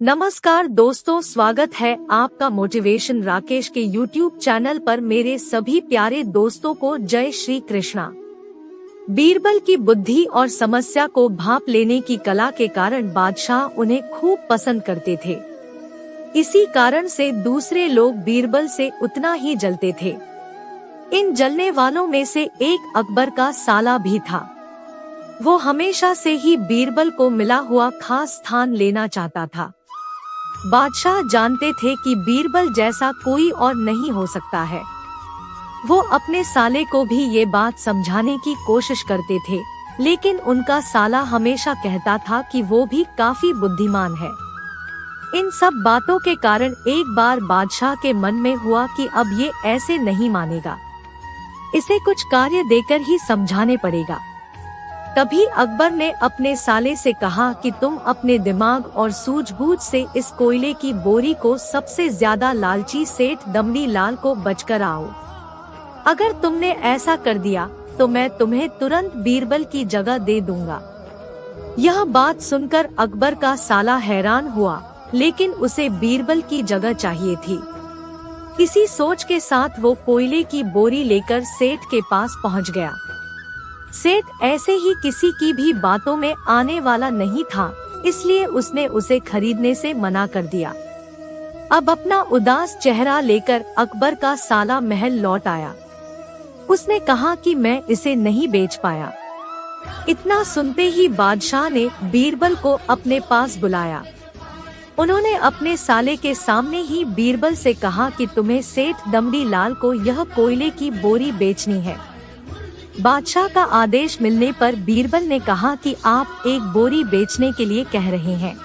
नमस्कार दोस्तों, स्वागत है आपका मोटिवेशन राकेश के YouTube चैनल पर। मेरे सभी प्यारे दोस्तों को जय श्री कृष्णा। बीरबल की बुद्धि और समस्या को भांप लेने की कला के कारण बादशाह उन्हें खूब पसंद करते थे। इसी कारण से दूसरे लोग बीरबल से उतना ही जलते थे। इन जलने वालों में से एक अकबर का साला भी था। वो हमेशा से ही बीरबल को मिला हुआ खास स्थान लेना चाहता था। बादशाह जानते थे कि बीरबल जैसा कोई और नहीं हो सकता है। वो अपने साले को भी ये बात समझाने की कोशिश करते थे, लेकिन उनका साला हमेशा कहता था कि वो भी काफी बुद्धिमान है। इन सब बातों के कारण एक बार बादशाह के मन में हुआ कि अब ये ऐसे नहीं मानेगा, इसे कुछ कार्य देकर ही समझाने पड़ेगा। तभी अकबर ने अपने साले से कहा कि तुम अपने दिमाग और सूझबूझ से इस कोयले की बोरी को सबसे ज्यादा लालची सेठ दमड़ी लाल को बचकर आओ। अगर तुमने ऐसा कर दिया तो मैं तुम्हें तुरंत बीरबल की जगह दे दूंगा। यह बात सुनकर अकबर का साला हैरान हुआ, लेकिन उसे बीरबल की जगह चाहिए थी। इसी सोच के साथ वो कोयले की बोरी लेकर सेठ के पास पहुंच गया। सेठ ऐसे ही किसी की भी बातों में आने वाला नहीं था, इसलिए उसने उसे खरीदने से मना कर दिया। अब अपना उदास चेहरा लेकर अकबर का साला महल लौट आया। उसने कहा कि मैं इसे नहीं बेच पाया। इतना सुनते ही बादशाह ने बीरबल को अपने पास बुलाया। उन्होंने अपने साले के सामने ही बीरबल से कहा कि तुम्हें सेठ दमड़ी लाल को यह कोयले की बोरी बेचनी है। बादशाह का आदेश मिलने पर बीरबल ने कहा कि आप एक बोरी बेचने के लिए कह रहे हैं।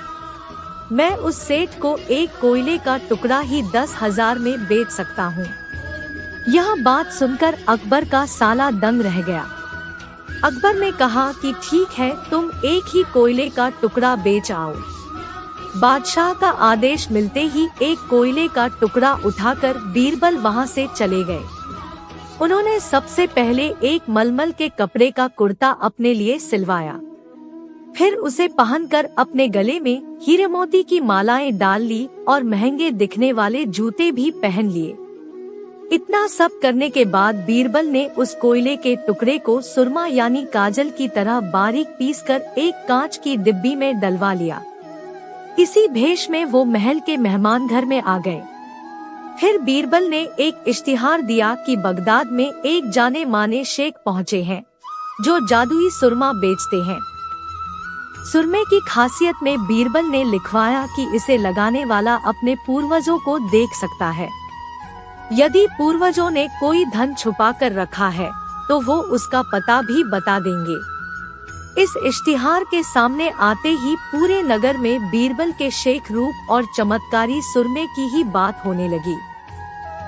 मैं उस सेठ को एक कोयले का टुकड़ा ही 10,000 में बेच सकता हूँ। यह बात सुनकर अकबर का साला दंग रह गया। अकबर ने कहा कि ठीक है, तुम एक ही कोयले का टुकड़ा बेच आओ। बादशाह का आदेश मिलते ही एक कोयले का टुकड़ा उठाकर बीरबल वहाँ से चले गए। उन्होंने सबसे पहले एक मलमल के कपड़े का कुर्ता अपने लिए सिलवाया, फिर उसे पहनकर अपने गले में हीरे मोती की मालाएं डाल ली और महंगे दिखने वाले जूते भी पहन लिए। इतना सब करने के बाद बीरबल ने उस कोयले के टुकड़े को सुरमा यानी काजल की तरह बारीक पीसकर एक कांच की डिब्बी में डलवा लिया। इसी भेष में वो महल के मेहमान घर में आ गए। फिर बीरबल ने एक इश्तिहार दिया कि बगदाद में एक जाने माने शेख पहुँचे हैं जो जादुई सुरमा बेचते हैं। सुरमे की खासियत में बीरबल ने लिखवाया कि इसे लगाने वाला अपने पूर्वजों को देख सकता है। यदि पूर्वजों ने कोई धन छुपा कर रखा है तो वो उसका पता भी बता देंगे। इस इश्तिहार के सामने आते ही पूरे नगर में बीरबल के शेख रूप और चमत्कारी सुरमे की ही बात होने लगी।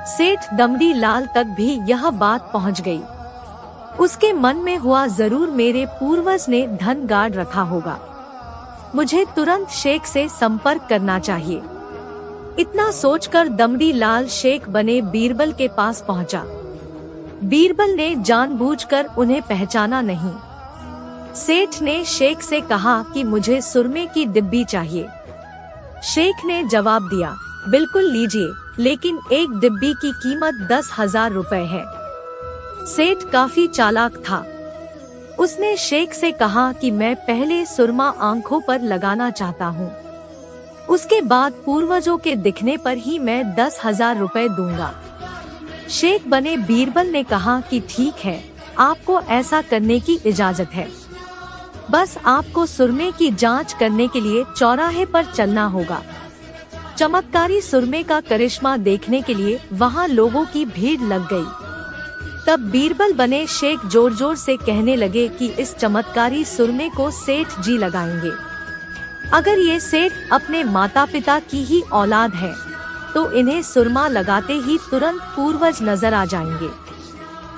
सेठ दमड़ी लाल तक भी यह बात पहुंच गई। उसके मन में हुआ, जरूर मेरे पूर्वज ने धन गाड़ रखा होगा, मुझे तुरंत शेख से संपर्क करना चाहिए। इतना सोचकर दमड़ी लाल शेख बने बीरबल के पास पहुंचा। बीरबल ने जानबूझकर उन्हें पहचाना नहीं। सेठ ने शेख से कहा कि मुझे सुरमे की डिब्बी चाहिए। शेख ने जवाब दिया, बिल्कुल लीजिए, लेकिन एक डिब्बी की कीमत 10,000 रुपए है। सेठ काफी चालाक था। उसने शेख से कहा कि मैं पहले सुरमा आंखों पर लगाना चाहता हूँ, उसके बाद पूर्वजों के दिखने पर ही मैं 10,000 रुपए दूंगा। शेख बने बीरबल ने कहा कि ठीक है, आपको ऐसा करने की इजाजत है। बस आपको सुरमे की जांच करने के लिए चौराहे पर चलना होगा। चमत्कारी सुरमे का करिश्मा देखने के लिए वहां लोगों की भीड़ लग गई। तब बीरबल बने शेख जोर जोर से कहने लगे कि इस चमत्कारी सुरमे को सेठ जी लगाएंगे। अगर ये सेठ अपने माता पिता की ही औलाद है तो इन्हें सुरमा लगाते ही तुरंत पूर्वज नजर आ जाएंगे।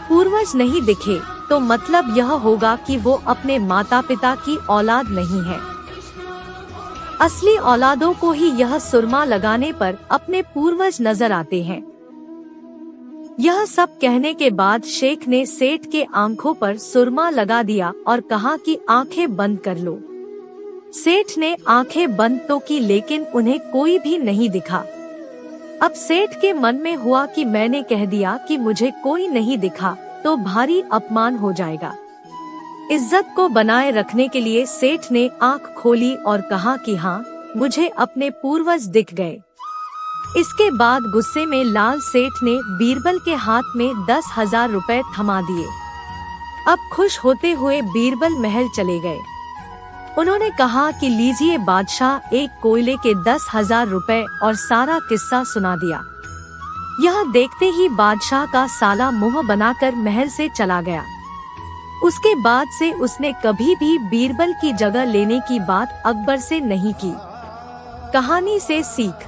पूर्वज नहीं दिखे तो मतलब यह होगा कि वो अपने माता पिता की औलाद नहीं है। असली औलादों को ही यह सुरमा लगाने पर अपने पूर्वज नजर आते हैं। यह सब कहने के बाद शेख ने सेठ के आंखों पर सुरमा लगा दिया और कहा कि आंखें बंद कर लो। सेठ ने आंखें बंद तो की लेकिन उन्हें कोई भी नहीं दिखा। अब सेठ के मन में हुआ कि मैंने कह दिया कि मुझे कोई नहीं दिखा तो भारी अपमान हो जाएगा। इज्जत को बनाए रखने के लिए सेठ ने आंख खोली और कहा कि हाँ, मुझे अपने पूर्वज दिख गए। इसके बाद गुस्से में लाल सेठ ने बीरबल के हाथ में 10,000 रुपए थमा दिए। अब खुश होते हुए बीरबल महल चले गए। उन्होंने कहा कि लीजिए बादशाह, एक कोयले के 10,000 रुपए और सारा किस्सा सुना दिया। यह देखते ही बादशाह का साला मुंह बनाकर महल से चला गया। उसके बाद से उसने कभी भी बीरबल की जगह लेने की बात अकबर से नहीं की। कहानी से सीख: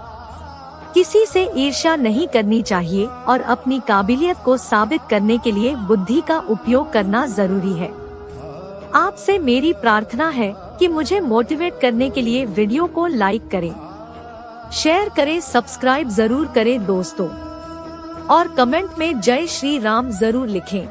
किसी से ईर्ष्या नहीं करनी चाहिए और अपनी काबिलियत को साबित करने के लिए बुद्धि का उपयोग करना जरूरी है। आपसे मेरी प्रार्थना है कि मुझे मोटिवेट करने के लिए वीडियो को लाइक करें, शेयर करें, सब्सक्राइब जरूर करें दोस्तों, और कमेंट में जय श्री राम जरूर लिखें।